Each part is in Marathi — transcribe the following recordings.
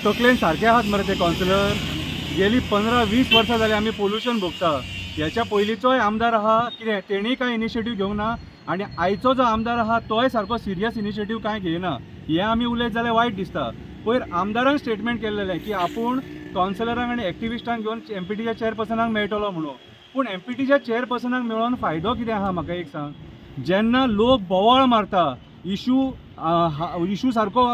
तकलेन सारके आहात मरे ते कावन्सिलर. गेली 15-20 वर्सां जाली आमी पोल्युशन भोगता. ह्याच्या पयलींचोय आमदार आहा कितें तेणी कांय इनिशिएटीव घेवंक ना आनी आयचो जो आमदार आहा तोय सारको सिरियस इनिशिएटीव कांय घेयना. हें आमी उलयत जाल्यार वायट दिसता. पयर आमदारान स्टेटमेंट केल्लेलें की आपूण कावन्सिलरांक आनी एक्टिविस्टांक घेवन MPTच्या चेअरपर्सनाक मेळटलो म्हणून. पूण MPTच्या चेअरपर्सनाक मेळोन फायदो कितें आहा म्हाका एक सांग. जेन्ना लोक बोवाळ मारता, इशू सारको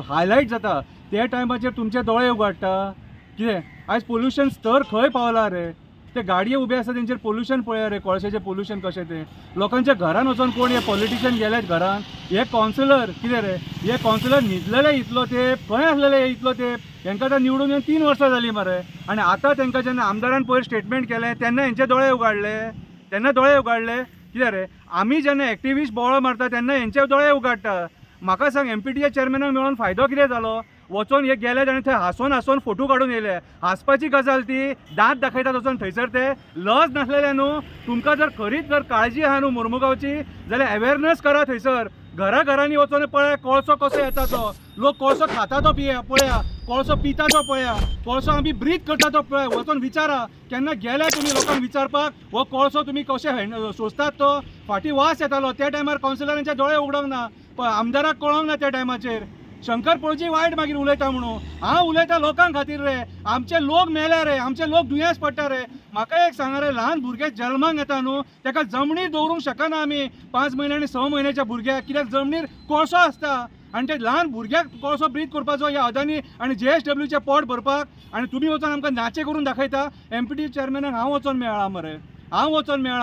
हायलायट जाता, त्या टायमाचेर तुमचे दोळे उगाडटा कितें. आयज पोल्युशन स्तर खंय पावला रे. ते गाडये उबे आसा तेंचेर पोल्युशन पळया रे, कोळशाचें पोल्युशन कशें तें. लोकांच्या घरान वचोन कोण हे पॉलिटिशियन गेल्यात घरान. हे कावन्सिलर कितें रे, हे कावन्सिलर न्हिदलेले इतलो तेंप, खंय आसलेले इतलो तेंप. हेंकां आतां निवडून येवन 3 वर्सां जालीं मरे. आनी आतां तेंकां जेन्ना आमदारान पयर स्टेटमेंट केलें तेन्ना हेंचे दोळे उगाडले कितें रे. आमी जेन्ना एक्टिविस्ट बोवाळ मारता तेन्ना हेंचे दोळे उगाडटा. म्हाका सांग MPTच्या चेअरमॅनाक मेळोन फायदो कितें जालो. वचोन हे गेले आनी थंय हांसोन फोटो काडून येयले. हांसपाची गजाल ती, दांत दाखयतात वचोन थंयसर ते. लज नासलेले न्हू. तुमकां जर खरीच जर काळजी आहा न्हू मुर्मुगांवची जाल्यार अवेरनेस करा थंयसर. घराघरांनी वचोन पळया कोळसो कसो येता तो. लोक कोळसो खाता तो पळया, कोळसो पिता तो पळया, कोळसो आमी ब्रीथ करता तो पळया. वचोन विचारा. केन्ना गेल्या तुमी लोकांक विचारपाक हो कोळसो तुमी कशे सोंसतात तो. फाटीं वास येतालो त्या टायमार कावन्सिलरांचे दोळे उगडोंक ना. पण आमदाराक कळोंक ना त्या टायमाचेर. शंकर पळोवची वायट मागीर उलयता म्हणून. हांव उलयता लोकां खातीर रे. आमचे लोक मेले रे, आमचे लोक दुयेंस पडटा रे. म्हाका एक सांगा रे, ल्हान भुरगे जल्माक येता न्हू, ताका जमनीर दवरूंक शकना आमी 5 म्हयने आनी 6 म्हयन्याच्या भुरग्याक. कित्याक जमनीर कोळसो आसता आनी ते ल्हान भुरग्याक कोळसो ब्रीथ करपाचो ह्या अदानी आनी JSWचें पोट भरपाक. आनी तुमी वचोन आमकां नाचे करून दाखयता. MPT चेअरमॅनाक हांव वचोन मेळ्ळा मरे.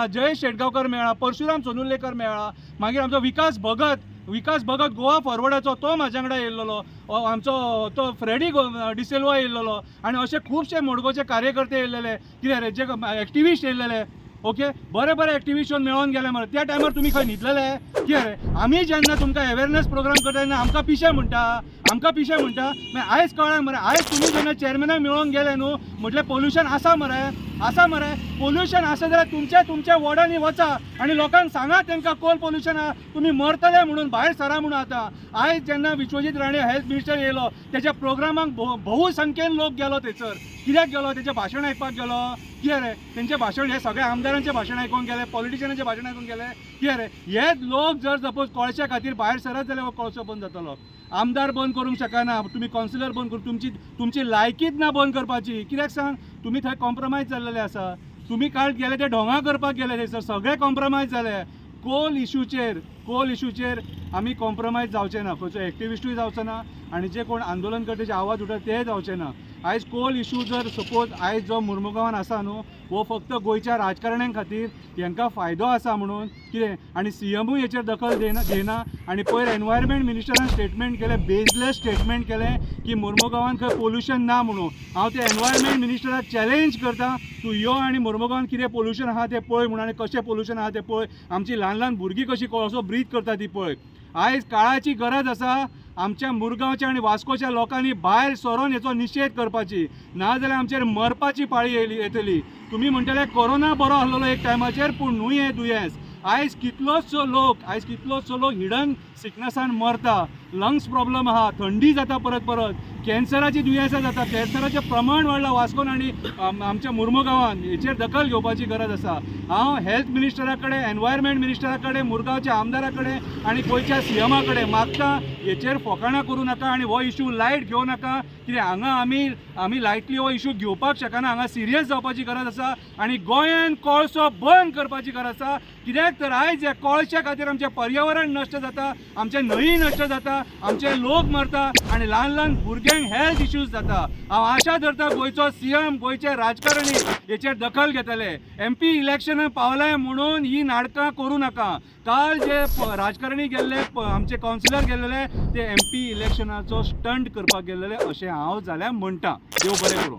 जयेश शेटगांवकर मेळ्ळा, परशुराम सोनुलेकर मेळ्ळा. मागीर आमचो विकास भगत गोवा फॉरवर्डाचो तो म्हाज्या वांगडा येयल्लो. आमचो तो फ्रेडी डिसिल्वा येयल्लो. आनी अशे खुबशे मोडगोचे कार्यकर्ते येयल्लेले कितें रे, जे एक्टिविस्ट येयल्लेले. ओके, बरे एक्टिविस्ट मेळोन गेले मरे. त्या टायमार तुमी खंय न्हिदलेले कितें रे. आमी जेन्ना तुमकां अवेरनेस प्रोग्राम करता तेन्ना आमकां पिशे म्हणटा. मागीर आयज कळ्ळें मरे. आयज तुमी जेन्ना चेअरमॅनाक मेळोन गेले न्हू, म्हटलें पोल्युशन आसा मरे. पोल्युशन आसा जाल्यार तुमच्या वॉर्डांनी वचा आनी लोकांक सांगा तांकां कोल पोल्युशन आहा, तुमी मरतले म्हणून, भायर सरा म्हणून. आतां आयज जेन्ना विश्वजीत राणे हेल्थ मिनिस्टर येयलो तेच्या प्रोग्रामाक भोव संख्येन लोक गेलो थंयसर. कित्याक गेलो, तेचें भाशण आयकपाक गेलो कितें रे. तेंचें भाशण हे सगळ्या आमदारांचें भाशण आयकूंक गेले, पॉलिटिशियनांचें भाशण आयकूंक गेले कितें रे. हे लोक जर सपोज कोळशा खातीर भायर सरत जाल्यार हो कोळसो बंद जातलो. आमदार बंद करूंक शकना, तुमी कावन्सिलर बंद करूं, तुमची लायकीच ना बंद करपाची. कित्याक सांग, तुमी थंय कॉम्प्रमायज जाल्लेले आसा. तुमी काल गेले ते ढोंगा करपाक गेले थंयसर, सगळे कॉम्प्रमायज जाले. कोल इशूचेर आमी कॉम्प्रमायज जावचे ना. खंयचो एक्टिविस्टूय जावचो ना आनी जे कोण आंदोलन करता आवाज उठता ते जावचे ना. आयज कोल इशू जर सपोज आयज जो मुर्मुगांवान आसा न्हू, हो फक्त गोंयच्या राजकारण्यां खातीर हांकां फायदो आसा म्हणून कितें. आनी CMूय हेचेर दखल घेयना. आनी पयर एनवायरमेंट मिनिस्टरान स्टेटमेंट केलें, बेजलेस स्टेटमेंट केलें की मुर्मुगांवान खंय पोल्युशन ना म्हणून. हांव ते एनवायरमेंट मिनिस्टराक चॅलेंज करता, तूं यो आनी मुर्मुगांवान कितें पोल्युशन आहा तें पळय म्हणून, आनी कशें पोल्युशन आहा तें पळय. आमची ल्हान भुरगीं कशी कोळसो ब्रीथ करता ती पळय. आयज काळाची गरज आसा आमच्या मुरगांवच्या आनी वास्कोच्या लोकांनी भायर सरोन हेचो निशेध करपाची, नाजाल्यार आमचेर मरपाची पाळी येतली. तुमी म्हणटले कोरोना बरो आसलेलो एक टायमाचेर, पूण न्हू हें दुयेंस. आयज कितलोसो लोक हिडन सिकनसान मरता. लंग्स प्रॉब्लम आहा, थंडी जाता परत, कॅन्सराची दुयेंसां जाता. कॅन्सराचें प्रमाण वाडलां वास्कोन आनी आमच्या मुर्मुगांवान. हेचेर दखल घेवपाची गरज आसा. हांव हेल्थ मिनिस्टरा कडेन, एनवायरमेंट मिनिस्टरा कडेन, मुरगांवच्या आमदारा कडेन आनी गोंयच्या CMा कडेन मागता, हेचेर फकाणां करूं नाका आनी हो इशू लायट घेवं नाका. कित्याक हांगा आमी लायटली हो इशू घेवपाक शकना. हांगा सिरियस जावपाची गरज आसा आनी गोंयान कोळसो बंद करपाची गरज आसा. कित्याक तर आयज ह्या कोळशा खातीर आमचें पर्यावरण नश्ट जाता, आमचे न्हंय नश्ट जाता, आमचे लोक मरता आनी ल्हान भुरग्यांक हेल्थ इश्यूज जाता. हांव आशा धरता गोंयचो CM, गोंयचे राजकारणी हेचेर दखल घेतले. MP इलेक्शन पावलाय म्हणून ही नाटकां करूं नाका. काल जे राजकारणी गेल्ले, आमचे कावन्सिलर गेल्ले, ते MP इलेक्शनाचो स्टंट करपाक गेल्ले अशें हांव जाल्यार म्हणटा. देव बरें करूं.